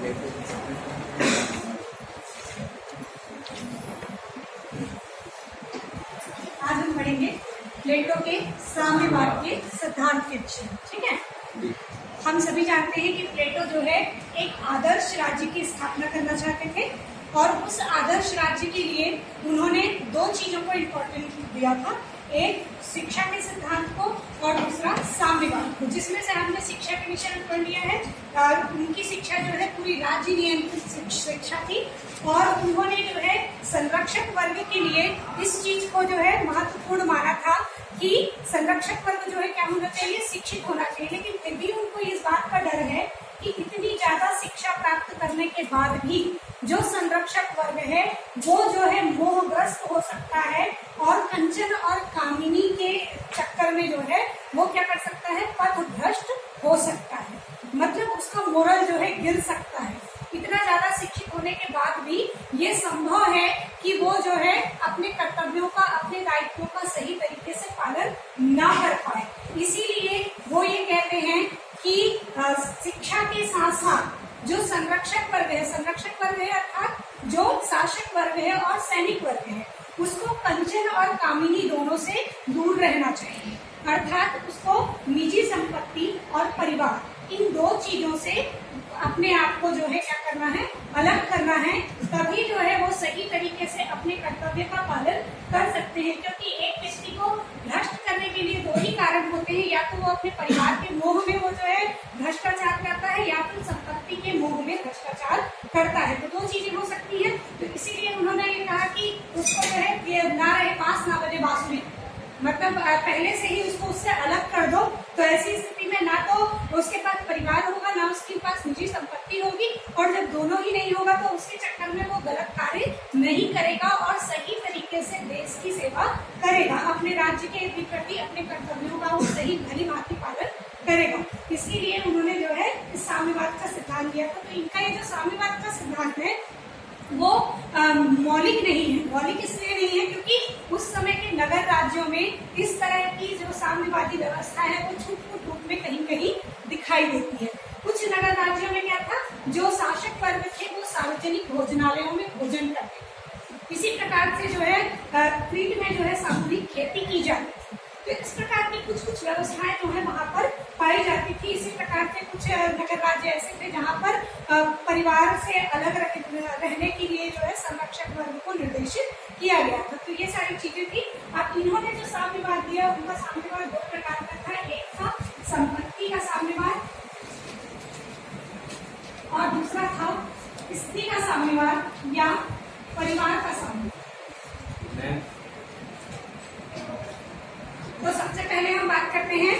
आज हम पढ़ेंगे प्लेटो के साम्यवाद के सिद्धांत के विषय में। ठीक है, हम सभी जानते हैं कि प्लेटो जो है एक आदर्श राज्य की स्थापना करना चाहते थे और उस आदर्श राज्य के लिए उन्होंने दो चीजों को इम्पोर्टेंट दिया था, एक शिक्षा के सिद्धांत को और दूसरा साम्यवाद को, जिसमें से हमने शिक्षा के विषय में पढ़ लिया है। उनकी शिक्षा जो है पूरी राज्य नियंत्रित शिक्षा थी और उन्होंने जो है संरक्षक वर्ग के लिए इस चीज को जो है महत्वपूर्ण माना था कि संरक्षक वर्ग जो है क्या होना चाहिए, शिक्षित होना चाहिए। लेकिन फिर भी उनको इस बात का डर है कि इतनी ज्यादा शिक्षा प्राप्त करने के बाद भी जो संरक्षक वर्ग है वो जो है मोहग्रस्त हो सकता है और कंचन और कामिनी के चक्कर में जो है वो क्या कर सकता है, पथभ्रष्ट हो सकता है, मतलब उसका मोरल जो है गिर सकता है। इतना ज्यादा शिक्षित होने के बाद भी ये संभव है कि वो जो है अपने कर्तव्यों का, अपने दायित्वों का सही तरीके से पालन ना कर पाए। इसीलिए वो ये कहते हैं कि शिक्षा के साथ साथ जो संरक्षक वर्ग है अर्थात जो शासक वर्ग है और सैनिक वर्ग है, उसको कंचन और कामिनी दोनों से दूर रहना चाहिए। अर्थात उसको निजी संपत्ति और परिवार, इन दो चीजों से अपने आप को जो है क्या करना है, अलग करना है। तभी जो है वो सही तरीके से अपने कर्तव्य का पालन कर सकते हैं। क्योंकि एक व्यक्ति को भ्रष्ट करने के लिए दो ही कारण होते हैं, या तो वो अपने परिवार के मोह में वो जो है भ्रष्टाचार करता है या फिर संपत्ति के मोह में भ्रष्टाचार करता है। तो दो चीजें हो सकती है। तो इसीलिए उन्होंने ये कहा कि उसको जो है ना रहे पास ना बजे बांसुरी, मतलब पहले से ही उसको उससे अलग कर दो। तो ऐसी स्थिति में ना तो उसके पास परिवार होगा, ना उसके पास निजी संपत्ति होगी, और जब दोनों ही नहीं होगा तो उसके चक्कर में वो गलत कार्य नहीं करेगा और सही तरीके से देश की सेवा करेगा, अपने राज्य के प्रति अपने कर्तव्यों का वो सही भली भांति पालन करेगा। इसीलिए उन्होंने जो है इस साम्यवाद का सिद्धांत दिया था। तो इनका ये जो साम्यवाद का सिद्धांत है वो मौलिक नहीं है। मौलिक इसलिए नहीं है क्योंकि उस समय के नगर राज्यों में इस तरह की जो साम्यवादी व्यवस्था है वो छूट-फूट रूप में कहीं कहीं दिखाई देती है। कुछ नगर राज्यों में क्या था, जो शासक वर्ग थे वो सार्वजनिक भोजनालयों में भोजन करते थे। इसी प्रकार से जो है क्रीट में जो है सामूहिक खेती की जाती थी। तो इस प्रकार की कुछ व्यवस्थाएं जो है वहां पर पाई जाती थी। इसी प्रकार से कुछ नगर राज्य ऐसे थे जहां पर परिवार से अलग रहने के लिए जो है संरक्षक वर्ग को निर्देशित किया गया था। तो ये सारी चीजें थी। अब इन्होंने जो साम्यवाद दिया उनका साम्यवाद दो प्रकार का था, एक था संपत्ति का साम्यवाद और दूसरा था स्त्री का साम्यवाद या परिवार का साम्यवाद। तो सबसे पहले हम बात करते हैं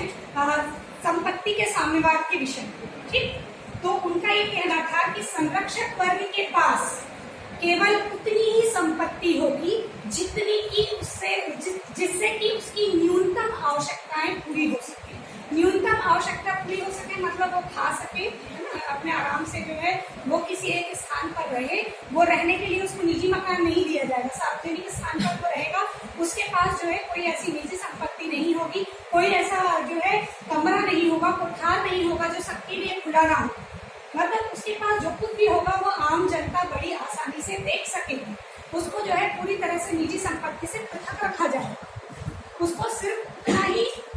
संपत्ति के साम्यवाद के विषय में। ठीक, तो उनका ये कहना था कि संरक्षक वर्ग के पास केवल उतनी ही संपत्ति होगी जितनी की जिससे कि उसकी न्यूनतम आवश्यकताएं पूरी हो सके। न्यूनतम आवश्यकता पूरी हो सके मतलब वो खा सके, है ना, अपने आराम से जो है वो किसी एक स्थान पर रहे। वो रहने के लिए उसको निजी मकान नहीं दिया जाएगा, सार्वजनिक स्थान पर वो रहेगा। उसके पास जो है कोई ऐसी निजी संपत्ति नहीं होगी, कोई ऐसा जो है कमरा नहीं होगा, कोठार नहीं होगा जो सबके लिए खुला ना हो। मतलब उसके पास जो कुछ भी होगा वो आम जनता बड़ी आसानी से देख सकेगी। उसको जो है पूरी तरह से निजी संपत्ति से पृथक रखा जाएगा। उसको सिर्फ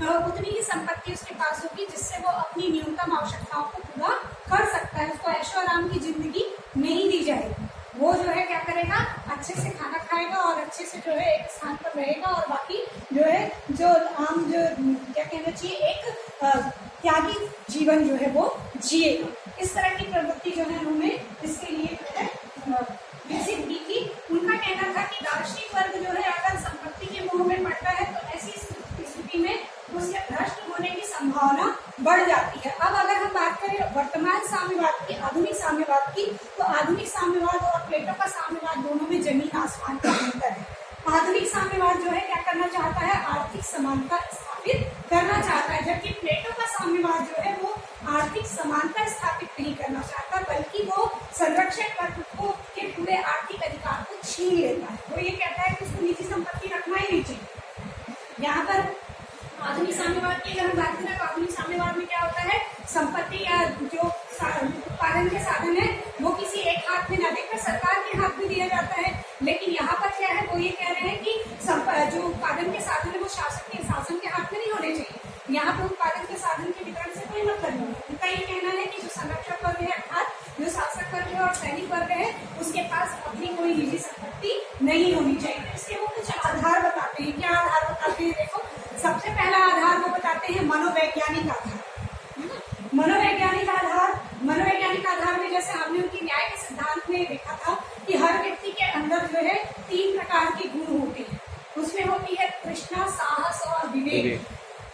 उतनी ही संपत्ति उसके पास होगी जिससे वो अपनी न्यूनतम आवश्यकताओं को पूरा कर सकता है। उसको ऐशो आराम की जिंदगी नहीं दी जाएगी। वो जो है क्या करेगा, अच्छे से खाना खाएगा और अच्छे से जो है एक स्थान पर रहेगा और बाकी जो है जो आम जो क्या कहना चाहिए एक त्यागी जीवन जो है वो जिएगा। इस तरह की प्रवृत्ति जो है उन्होंने इसके लिए जो है विकसित की थी। उनका कहना था कि दार्शनिक वर्ग जो है अगर संपत्ति के मोह में पड़ता है तो ऐसी स्थिति में उसके भ्रष्ट होने की संभावना बढ़ जाती है। अब अगर हम बात करें वर्तमान साम्यवाद की, आधुनिक साम्यवाद की, तो आधुनिक साम्यवाद और प्लेटो का साम्यवाद दोनों में जमीन आसमान का अंतर है। आधुनिक साम्यवाद जो है क्या करना चाहता है, आर्थिक समानता स्थापित करना चाहता है, जबकि प्लेटो का साम्यवाद जो है वो आर्थिक समानता स्थापित नहीं करना चाहता, बल्कि वो संरक्षक वर्ग को के पूरे आर्थिक अधिकार को छीन लेता है। वो ये कहता है कि उसको निजी संपत्ति रखना ही नहीं चाहिए। यहाँ पर आधुनिक साम्यवाद की अगर हम बात करें तो आधुनिक साम्यवाद में क्या होता है, संपत्ति या जो उत्पादन के साधन है वर्ग है उसके पास अपनी कोई निजी संपत्ति नहीं होनी चाहिए। इसके वो कुछ आधार बताते हैं। क्या आधार बताते हैं? देखो, सबसे पहला आधार वो बताते हैं मनोवैज्ञानिक आधार। मनोवैज्ञानिक आधार में जैसे हमने उनकी न्याय के सिद्धांत में देखा था कि हर व्यक्ति के अंदर जो है 3 प्रकार के गुण होते हैं। उसमें होती है तृष्णा, साहस और विवेक,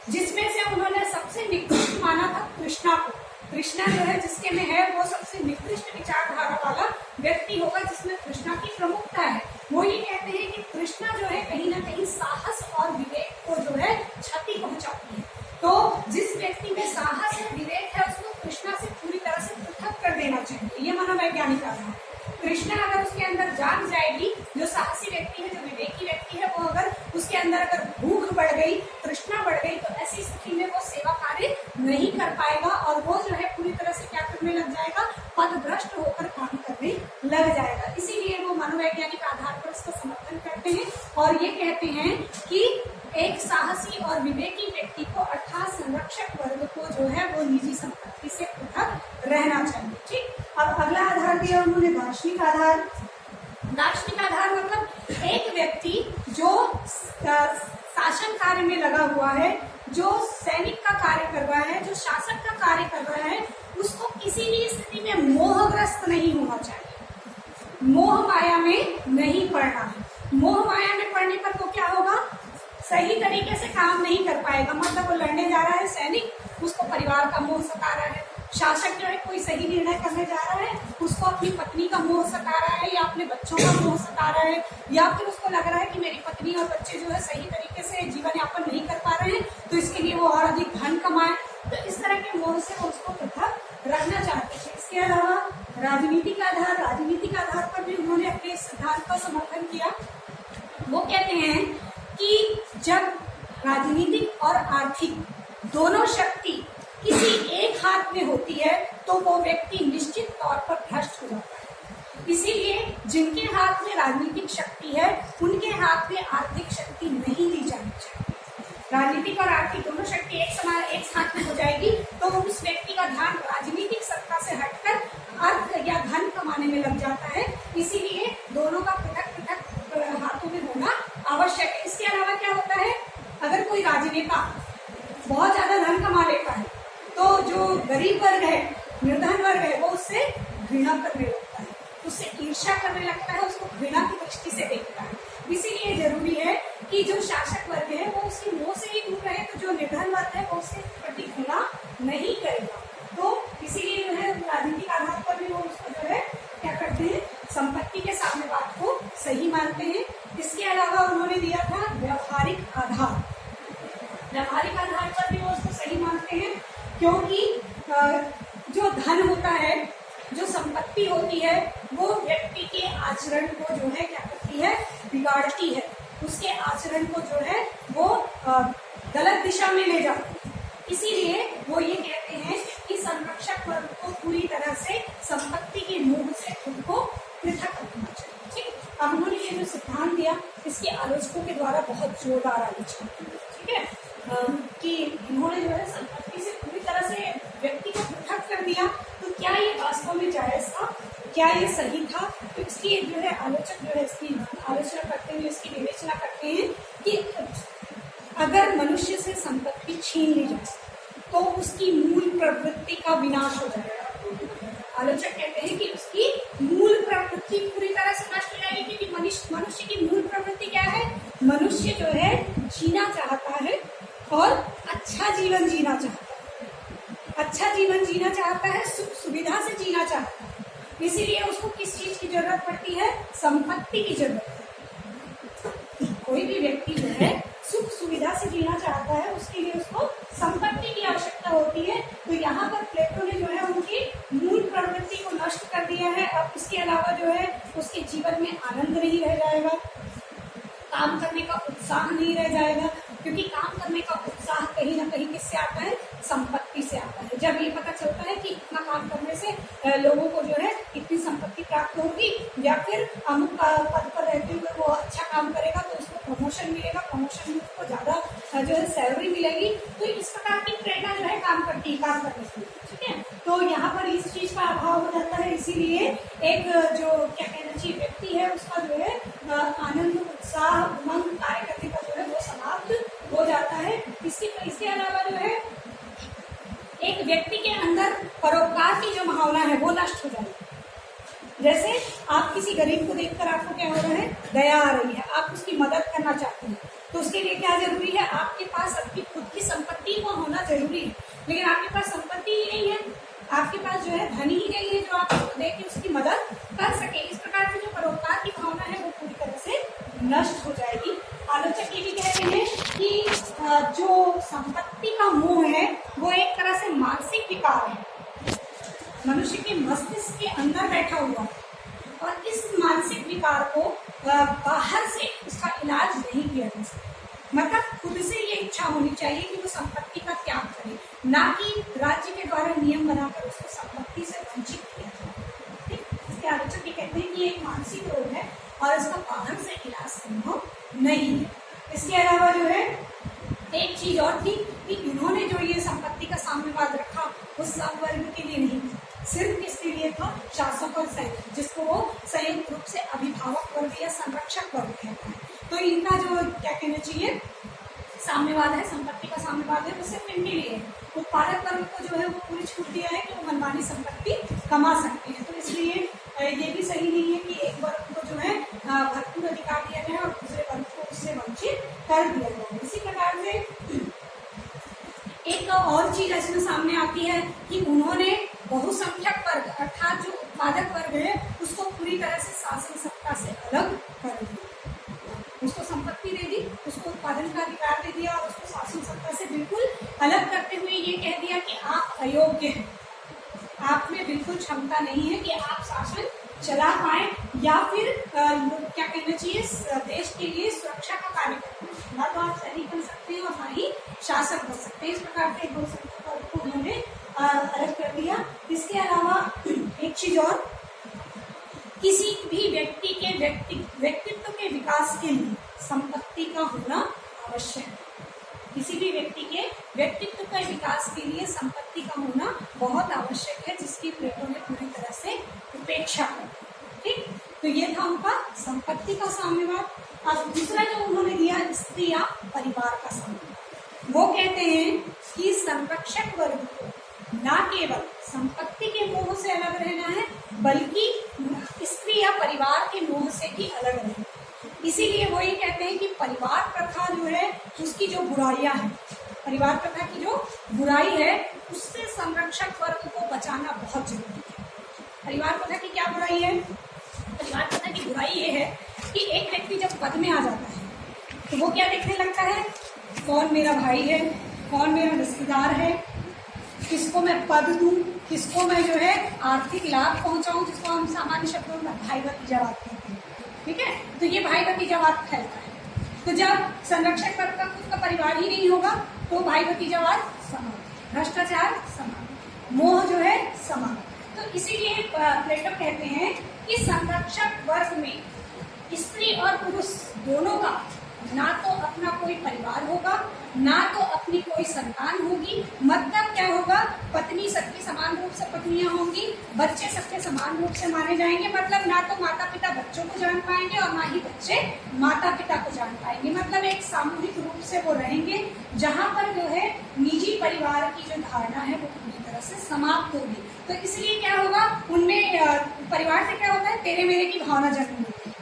जिसमें से उन्होंने सबसे निकृष्ट माना था तृष्णा को। तृष्णा जो है जिसके में है वो सबसे निकृष्ट विचारधारा वाला व्यक्ति होगा, जिसमें तृष्णा की प्रमुखता है। वो ये कहते हैं कि तृष्णा जो है कहीं ना कहीं साहस और विवेक को जो है क्षति पहुंचाती है। तो जिस व्यक्ति में साहस और विवेक है उसको तृष्णा से पूरी तरह से पृथक कर देना चाहिए। ये मनोवैज्ञानिक आधार। तृष्णा अगर उसके अंदर जाग जाएगी, जो साहसी व्यक्ति है, जो विवेकी व्यक्ति है, वो अगर उसके अंदर अगर भूख बढ़ गई, तृष्णा बढ़ गई, तो ऐसी स्थिति में वो सेवा कार्य नहीं कर पाएगा और वो जो है पूरी तरह से क्या करने लग जाएगा, पथभ्रष्ट होकर काम करने लग जाएगा। इसीलिए वो मनोवैज्ञानिक आधार पर उसका समर्थन करते हैं और ये कहते हैं कि एक साहसी और विवेकी व्यक्ति को अर्थात संरक्षक वर्ग को जो है वो निजी संपत्ति से पृथक रहना चाहिए। ठीक, अब अगला आधार दिया उन्होंने दार्शनिक आधार। दार्शनिक आधार मतलब एक व्यक्ति जो शासन कार्य में लगा हुआ है, जो सैनिक का कार्य कर रहा है, जो शासक का कार्य कर रहा है, उसको किसी भी स्थिति में मोहग्रस्त नहीं होना चाहिए, मोह माया में नहीं पड़ना है। मोह माया में पड़ने पर वो क्या होगा, सही तरीके से काम नहीं कर पाएगा। मतलब वो लड़ने जा रहा है सैनिक, उसको परिवार का मोह सता रहा है। शासक जो है कोई सही निर्णय करने जा रहा है, उसको अपनी पत्नी का मोह सता रहा है या अपने बच्चों का मोह सता रहा है, या फिर उसको लग रहा है कि मेरी पत्नी और बच्चे जो है सही तरीके से जीवन यापन नहीं कर पा रहे हैं, तो इसके लिए वो और अधिक धन कमाए। तो इस तरह के मोह से वो उसको पृथक रखना चाहते थे। इसके अलावा राजनीतिक आधार पर भी उन्होंने अपने सिद्धांत का समर्थन किया। वो कहते हैं कि जब राजनीतिक और आर्थिक दोनों शक्ति किसी एक हाथ में होती है तो वो व्यक्ति निश्चित तौर पर भ्रष्ट हो जाता है। इसीलिए जिनके हाथ में राजनीतिक शक्ति है उनके हाथ में आर्थिक शक्ति नहीं दी जानी चाहिए। राजनीतिक और आर्थिक दोनों शक्ति एक समान एक हाथ में हो जाएगी तो उस व्यक्ति का ध्यान राजनीतिक सत्ता से हटकर अर्थ या धन कमाने में लग जाता है। इसीलिए दोनों का पृथक पृथक हाथों में होना आवश्यक है। इसके अलावा क्या होता है, अगर कोई राजनेता बहुत ज्यादा धन कमा लेता है तो जो गरीब वर्ग है, निर्धन वर्ग है, वो उससे घृणा करने लगता है, उससे ईर्ष्या करने लगता है, उसको घृणा की दृष्टि से देखता है। इसीलिए जरूरी है कि जो शासक वर्ग है वो उसकी मोह से ही दूर रहे, तो जो निर्धन वर्ग है वो उसके प्रति घृणा नहीं करेगा। तो इसीलिए जो है राजनीतिक आधार पर भी वो उसको जो है क्या करते हैं, संपत्ति के सामने बात को सही मानते हैं। इसके अलावा उन्होंने दिया था व्यवहारिक आधार। व्यवहारिक आधार पर भी वो उसको सही मानते हैं, क्योंकि जो धन होता है, जो संपत्ति होती है, वो व्यक्ति के आचरण को जो है क्या करती है, बिगाड़ती है। उसके आचरण को जो है वो गलत दिशा में ले जाती है। इसीलिए वो ये कहते हैं कि संरक्षक वर्ग को पूरी तरह से संपत्ति के मोह से खुद को पृथक रखना चाहिए। ठीक, अब उन्होंने ये जो सिद्धांत दिया इसके आलोचकों के द्वारा बहुत जोरदार आलोचना की। ठीक है, कि इन्होंने जो है संपत्ति से पूरी तरह से व्यक्ति को पृथक कर दिया, तो क्या ये वास्तव में जायज था, क्या ये सही था? तो इसकी जो है आलोचक जो है इसकी आलोचना करते हुए इसकी विवेचना करते हैं कि अगर मनुष्य से संपत्ति छीन ली जाए तो उसकी मूल प्रवृत्ति का विनाश हो जाएगा। आलोचक कहते हैं कि उसकी मूल प्रवृत्ति पूरी तरह से नष्ट हो जाएगी, क्योंकि मनुष्य की मूल प्रवृत्ति क्या है, मनुष्य जो है जीना चाहता है और अच्छा जीवन जीना चाहता है। अच्छा जीवन जीना चाहता है, सुख सुविधा से जीना चाहता है। इसीलिए उसको किस चीज की जरूरत पड़ती है, संपत्ति की जरूरत है। कोई भी व्यक्ति जो है सुख सुविधा से जीना चाहता है, उसके लिए उसको संपत्ति की आवश्यकता होती है। तो यहाँ पर प्लेटो ने जो है उनकी मूल प्रवृत्ति को नष्ट कर दिया है। अब इसके अलावा जो है उसके जीवन में आनंद नहीं रह जाएगा, काम करने का उत्साह नहीं रह जाएगा, क्योंकि काम करने का उत्साह कहीं ना कहीं किससे आता है, संपत्ति से आता है। जब ये पता चलता है कि इतना काम करने से लोगों को जो है इतनी संपत्ति प्राप्त होगी, या फिर अमुक पद पर रहते हुए वो अच्छा काम करेगा तो उसको प्रमोशन मिलेगा, प्रमोशन में उसको ज्यादा जो है सैलरी मिलेगी, तो इस प्रकार की प्रेरणा जो है काम करती है, काम करने की। ठीक है, तो यहाँ पर इस चीज का अभाव हो जाता है, इसीलिए एक जो क्या कहना चाहिए व्यक्ति है उसका जो है आनंद उत्साह उमंग कार्य करने का जो है वो समाप्त हो जाता है। इसके अलावा जो है एक व्यक्ति के अंदर परोपकार की जो भावना है वो नष्ट हो जाएगी। जैसे आप किसी गरीब को देखकर आपको क्या हो रहा है, दया आ रही है, आप उसकी मदद करना चाहते हैं, तो उसके लिए क्या जरूरी है, आपके पास अपनी खुद की संपत्ति को होना जरूरी है। लेकिन आपके पास संपत्ति ही नहीं है, आपके पास जो है धन ही नहीं है जो आप उसको दे के उसकी मदद कर सके। इस प्रकार से जो परोपकार की भावना है वो पूरी तरह से नष्ट हो जाएगी। आलोचक ये भी कहते हैं कि जो संपत्ति का मोह है वो एक तरह से मानसिक विकार है, मनुष्य के मस्तिष्क के अंदर बैठा हुआ है, और इस मानसिक विकार को बाहर से उसका इलाज नहीं किया जा सकता। मतलब खुद से ये इच्छा होनी चाहिए कि वो संपत्ति का त्याग करे, ना कि राज्य के द्वारा नियम बनाकर उसको संपत्ति से वंचित किया जाए। इसके आलोचक ये कहते हैं कि एक मानसिक रोग है और इसका बाहर से इलाज संभव नहीं है। इसके अलावा जो है एक चीज और थी कि इन्होंने जो ये संपत्ति का साम्यवाद रखा वो सब वर्ग के लिए नहीं था, सिर्फ किसके लिए था, शासक और सैनिक, जिसको वो संयुक्त रूप से अभिभावक वर्ग या संरक्षक वर्ग कहते हैं। तो इनका जो क्या कहना चाहिए साम्यवाद है, संपत्ति का साम्यवाद है, वो सिर्फ इनके लिए है। उत्पादक वर्ग को जो है वो पूरी छूट दिया है कि वो मनमानी संपत्ति कमा सकते हैं। तो इसलिए ये भी सही नहीं है कि एक वर्ग को जो है भरपूर अधिकार दिया जाए और दूसरे वर्ग को उससे वंचित कर दिया जाए। इसी प्रकार से एक और चीज इसमें सामने आती है कि उन्होंने बहुसंख्यक वर्ग अर्थात जो उत्पादक वर्ग है उसको पूरी तरह से शासन सत्ता से अलग कर दिया, उसको संपत्ति दे दी, उसको उत्पादन का अधिकार दे दिया और उसको शासन सत्ता से बिल्कुल अलग करते हुए ये कह दिया कि आप अयोग्य हैं, आप में बिल्कुल क्षमता नहीं है कि आप शासन चला पाए या फिर क्या कहना चाहिए देश के लिए सुरक्षा का कार्य करना, ना तो आप सैनिक बन सकते हैं और ना ही शासक बन सकते हैं। इस प्रकार से बहुसंख्यक वर्ग को उन्होंने अलग कर दिया। इसके अलावा एक चीज और, किसी भी व्यक्ति के व्यक्तित्व के विकास के लिए संपत्ति का होना आवश्यक है। किसी भी व्यक्ति के व्यक्तित्व के विकास के लिए संपत्ति का होना बहुत आवश्यक है, जिसकी प्लेटो ने पूरी तरह से उपेक्षा कर। ठीक, तो ये था उनका संपत्ति का साम्यवाद। अब दूसरा जो उन्होंने दिया स्त्री या परिवार का साम्यवाद, वो कहते हैं कि संरक्षक वर्ग को न केवल संपत्ति के मोह से अलग रहना है बल्कि स्त्री या परिवार के मोह से भी अलग रहना। इसीलिए वो ये कहते हैं कि परिवार प्रथा जो है उसकी जो बुराइयां हैं, परिवार प्रथा की जो बुराई है उससे संरक्षक वर्ग को बचाना बहुत जरूरी है। परिवार प्रथा की क्या बुराई है? परिवार प्रथा की बुराई ये है कि एक व्यक्ति जब पद में आ जाता है तो वो क्या देखने लगता है, कौन मेरा भाई है, कौन मेरा रिश्तेदार है, किसको मैं पद दूं, किसको मैं जो है आर्थिक लाभ पहुंचाऊं, जिसको हम सामान्य शब्दों में भाई भतीजावाद कहते हैं। ठीक है, तो ये भाई भतीजावाद फैलता है। तो जब संरक्षक वर्ग का खुद का परिवार ही नहीं होगा तो भाई भतीजावाद समाप्त, भ्रष्टाचार समाप्त, मोह जो है समाप्त। तो इसीलिए प्लेटो कहते हैं कि संरक्षक वर्ग में स्त्री और पुरुष दोनों का ना तो अपना कोई परिवार होगा, ना तो अपनी कोई संतान होगी। मतलब क्या होगा, पत्नी सबकी समान रूप से पत्नियां होंगी, बच्चे सबके समान रूप से माने जाएंगे। मतलब ना तो माता पिता बच्चों को जान पाएंगे और ना ही बच्चे माता पिता को जान पाएंगे। मतलब एक सामूहिक रूप से वो रहेंगे, जहाँ पर जो है निजी परिवार की जो धारणा है वो पूरी तरह से समाप्त होगी। तो इसलिए क्या होगा, उनमें परिवार से क्या होता है, तेरे मेरे की भावना जन्म लेती है।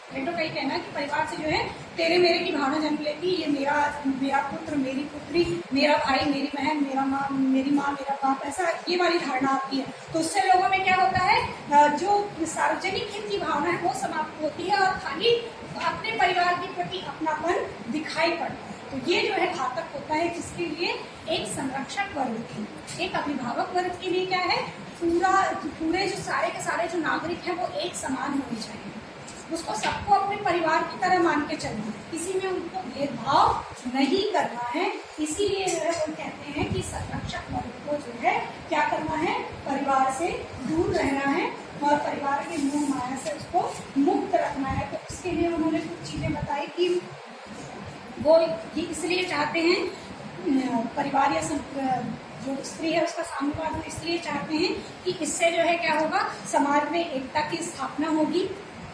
प्लेटो का ये कहना है कि परिवार से जो है तेरे मेरे की भावना जन्म लेती है। ये मेरा पुत्र, मेरी पुत्री, मेरा भाई, मेरी बहन, मेरी माँ, मेरा बाप, ऐसा ये वाली धारणा आती है। तो उससे लोगों में क्या होता है, जो सार्वजनिक हित की भावना है वो समाप्त होती है और खाली अपने परिवार के प्रति अपनापन दिखाई पड़ता है। तो ये जो है घातक होता है, जिसके लिए एक संरक्षक वर्ग के लिए, एक अभिभावक वर्ग के लिए क्या है, पूरे जो सारे के सारे जो नागरिक हैं वो एक समान होने चाहिए। उसको सबको अपने परिवार की तरह मान के चलना है, किसी में उनको भेदभाव नहीं करना है। इसीलिए जो है वो कहते हैं कि संरक्षक वर्ग को जो है क्या करना है, परिवार से दूर रहना है और परिवार के मोह माया से उसको मुक्त रखना है। तो उसके लिए उन्होंने कुछ चीजें बताई कि वो इसलिए चाहते हैं परिवार या जो स्त्री है उसका साम्यवाद वो इसलिए चाहते हैं कि इससे जो है क्या होगा, समाज में एकता की स्थापना होगी,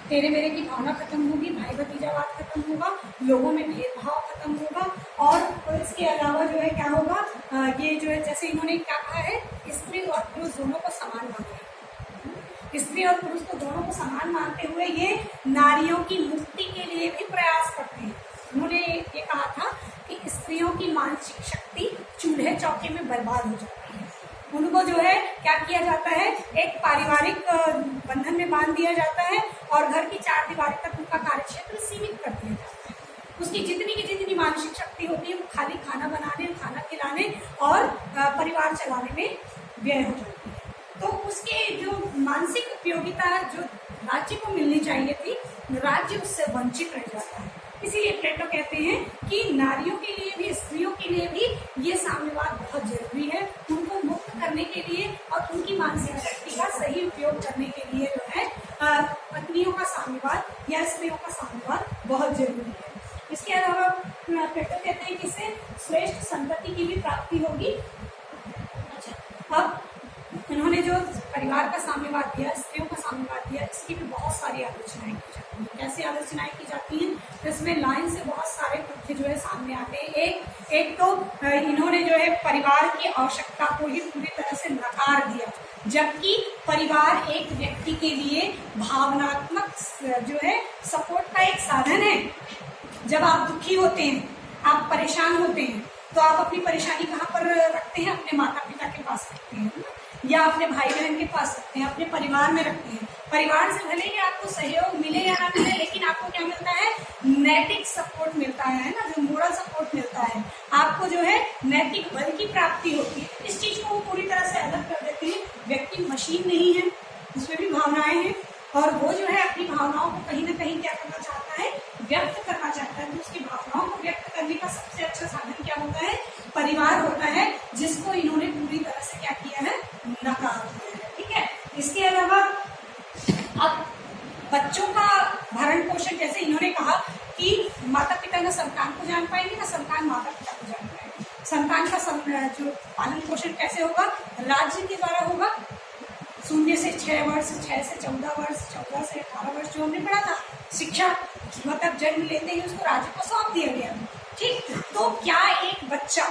तेरे मेरे की भावना खत्म होगी, भाई भतीजावाद खत्म होगा, लोगों में भेदभाव खत्म होगा। और इसके अलावा जो है क्या होगा, ये जो है जैसे इन्होंने क्या कहा है, स्त्री और पुरुष दोनों को समान माना है। स्त्री और पुरुष को दोनों को समान मानते हुए ये नारियों की मुक्ति के लिए भी प्रयास करते हैं। उन्होंने ये कहा था कि स्त्रियों की मानसिक शक्ति चूल्हे चौके में बर्बाद हो जाती है। उनको जो है क्या किया जाता है, एक पारिवारिक बंधन में बांध दिया जाता है और घर की चार दीवारी तक उनका कार्यक्षेत्र सीमित कर दिया जाता है। उसकी जितनी की जितनी मानसिक शक्ति होती है वो खाली खाना बनाने, खाना खिलाने और परिवार चलाने में व्यय हो जाती है। तो उसके जो मानसिक उपयोगिता जो राज्य को मिलनी चाहिए थी, राज्य उससे वंचित रह जाता है। इसीलिए प्लेटो कहते हैं कि नारियों के लिए भी, स्त्रियों के लिए भी ये साम्यवाद बहुत जरूरी है। उनको मुक्त करने के लिए और उनकी मानसिक शक्ति का सही उपयोग करने के लिए जो है पत्नियों का साम्यवाद या स्त्रियों का साम्यवाद बहुत जरूरी है। इसके अलावा प्लेटो कहते हैं कि इससे श्रेष्ठ संतति की भी प्राप्ति होगी। अच्छा, अब इन्होंने जो परिवार का साम्यवाद दिया, स्त्रियों का साम्यवाद दिया, इसकी भी बहुत सारी आलोचनाएं की जाती हैं। कैसे आलोचनाएं की जाती हैं, तो इसमें लाइन से बहुत सारे तथ्य जो है सामने आते हैं। एक तो इन्होंने जो है परिवार की आवश्यकता को ही पूरी तरह से नकार दिया, जबकि परिवार एक व्यक्ति के लिए भावनात्मक जो है सपोर्ट का एक साधन है। जब आप दुखी होते हैं, आप परेशान होते हैं, तो आप अपनी परेशानी कहाँ पर रखते हैं, अपने माता पिता के पास रखते हैं या अपने भाई बहन के पास रखते हैं, अपने परिवार में रखते हैं। परिवार से भले ही आपको सहयोग मिले या ना मिले, लेकिन आपको क्या मिलता है, नैतिक सपोर्ट मिलता है ना, जो मोरल सपोर्ट मिलता है, आपको जो है नैतिक बल की प्राप्ति होती है। इस चीज को वो पूरी तरह से अलग कर देते हैं। व्यक्ति मशीन नहीं है, उसमें भी भावनाएं हैं और वो जो है अपनी भावनाओं को कहीं ना कहीं क्या करना चाहता है, व्यक्त करना चाहता है। तो उसकी भावनाओं को व्यक्त करने का सबसे अच्छा साधन क्या होता है, परिवार होता है, जिसको इन्होंने पूरी तरह से क्या किया है, नकार दिया है। ठीक है। इसके अलावा अब बच्चों का भरण पोषण, जैसे इन्होंने कहा कि माता पिता ना संतान को जान पाएंगे, ना संतान माता पिता को जान पाएंगे। संतान का जो पालन पोषण कैसे होगा, राज्य के द्वारा होगा। 0 से 6 वर्ष, 6 से 14 वर्ष, 14 से 18 वर्ष जो हमने पढ़ा था, शिक्षा मतलब जन्म लेते ही उसको राज्य को सौंप दिया गया। ठीक, तो क्या एक बच्चा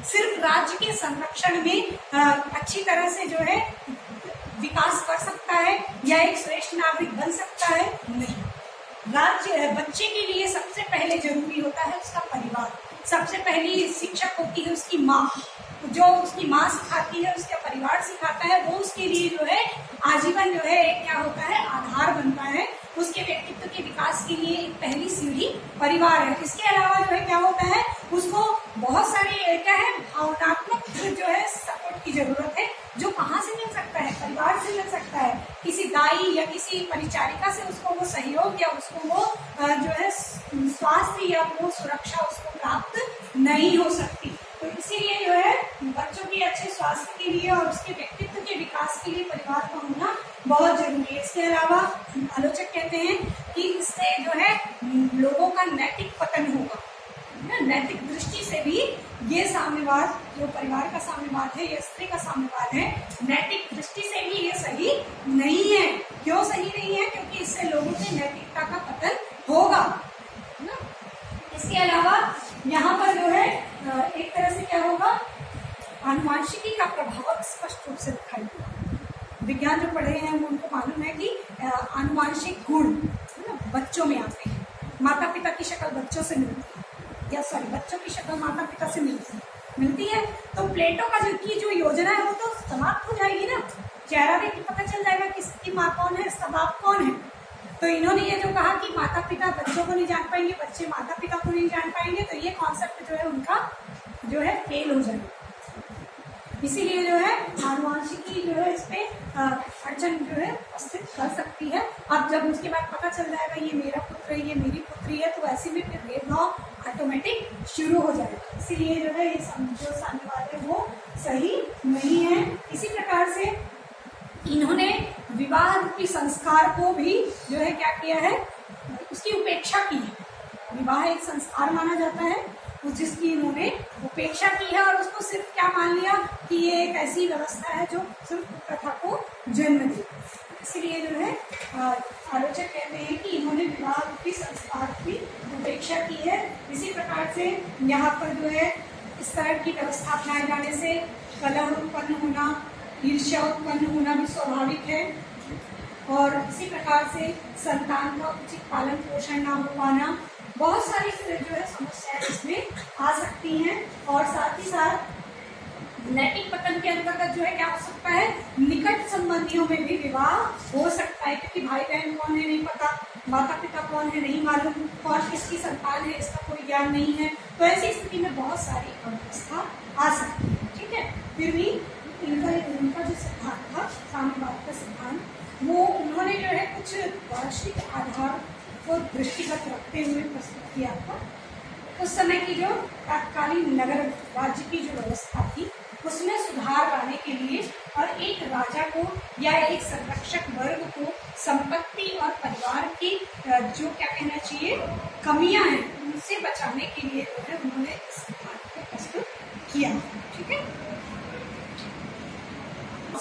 सिर्फ राज्य के संरक्षण में अच्छी तरह से जो है विकास कर सकता है या एक श्रेष्ठ नागरिक बन सकता है? नहीं। राज्य बच्चे के लिए सबसे पहले जरूरी होता है उसका परिवार। सबसे पहली शिक्षक होती है उसकी माँ। जो उसकी माँ सिखाती है, उसका परिवार सिखाता है, वो उसके लिए जो है आजीवन जो है एक क्या होता है, आधार बनता है। उसके व्यक्तित्व के विकास के लिए एक पहली सीढ़ी परिवार है। इसके अलावा जो है क्या होता है, उसको बहुत सारी क्या है, भावनात्मक जो है सपोर्ट की जरूरत है, जो कहाँ से मिल सकता है, परिवार से मिल सकता है। किसी दाई या किसी परिचारिका से उसको वो सहयोग या उसको वो जो है स्वास्थ्य या वो सुरक्षा उसको प्राप्त नहीं हो सकती। तो इसीलिए जो है बच्चों के अच्छे स्वास्थ्य के लिए और उसके व्यक्तित्व के विकास के लिए परिवार का होना बहुत जरूरी है। इसके अलावा आलोचक कहते हैं कि इससे जो है लोगों का नैतिक पतन होगा। नैतिक दृष्टि से भी ये साम्यवाद, जो परिवार का साम्यवाद है या स्त्री का साम्यवाद है, नैतिक दृष्टि से भी ये सही नहीं है। क्यों सही नहीं है? क्योंकि इससे लोगों की नैतिकता का पतन होगा। इसके अलावा यहाँ पर जो है एक तरह से क्या होगा, आनुवांशिकी का प्रभाव स्पष्ट रूप से दिखाई देगा। विज्ञान जो पढ़े हैं वो उनको मालूम है कि आनुवांशिक गुण बच्चों में आते हैं। माता पिता की शक्ल बच्चों से मिलती है, या सॉरी बच्चों की शक्ल माता पिता से मिलती है। तो प्लेटो का जो योजना है वो तो समाप्त हो जाएगी ना। चेहरा देख के पता चल जाएगा कि इसकी माँ कौन है, इसका बाप कौन है। तो इन्होंने ये जो कहा कि माता पिता बच्चों को नहीं जान पाएंगे, बच्चे माता पिता को नहीं जान पाएंगे, तो ये कॉन्सेप्ट जो है उनका जो है फेल हो जाएगा। इसीलिए जो है आनुवांशिकी जो है इस पे अड़चन जो है उपस्थित कर सकती है। अब जब उसके बाद पता चल जाएगा ये मेरा पुत्र है, ये मेरी पुत्री है, तो ऐसे में फिर भेदभाव ऑटोमेटिक शुरू हो जाएगा। इसीलिए जो है ये जो साम्यवाद है वो सही नहीं है। इसी प्रकार से इन्होंने विवाह रूपी संस्कार को भी जो है क्या किया है, उसकी उपेक्षा की है। विवाह एक संस्कार माना जाता है जिसकी इन्होंने उपेक्षा की है और उसको सिर्फ क्या मान लिया कि ये एक ऐसी व्यवस्था है जो सिर्फ प्रथा को जन्म दी। इसलिए जो है आलोचक कहते हैं कि इन्होंने विवाह की संस्कार की उपेक्षा की है। इसी प्रकार से यहाँ पर जो है इस तरह की व्यवस्था अपनाए जाने से कलह उत्पन्न होना, ईर्ष्या उत्पन्न होना भी स्वाभाविक है और इसी प्रकार से संतान का उचित पालन पोषण ना हो पाना, बहुत सारी जो है समस्याएं इसमें आ सकती हैं। और साथ ही साथ नैतिक पतन के अंतर्गत जो है क्या हो सकता है, निकट संबंधियों में भी विवाह हो सकता है, क्योंकि भाई बहन कौन है नहीं पता, माता पिता कौन है नहीं मालूम, कौन किसकी संतान है इसका कोई ज्ञान नहीं है, तो ऐसी स्थिति में बहुत सारी अव्यवस्था आ सकती है। ठीक है, फिर भी इनका जो सिद्धांत था साम्यवाद का सिद्धांत, वो उन्होंने जो है कुछ दार्शनिक आधार को दृष्टिगत रखते हुए प्रस्तुत किया था। उस समय की जो तत्कालीन नगर राज्य की जो व्यवस्था थी उसमें सुधार लाने के लिए और एक राजा को या एक संरक्षक वर्ग को संपत्ति और परिवार की जो क्या कहना चाहिए कमियां हैं उनसे बचाने के लिए जो है उन्होंने इस सिद्धांत को प्रस्तुत किया। ठीक है।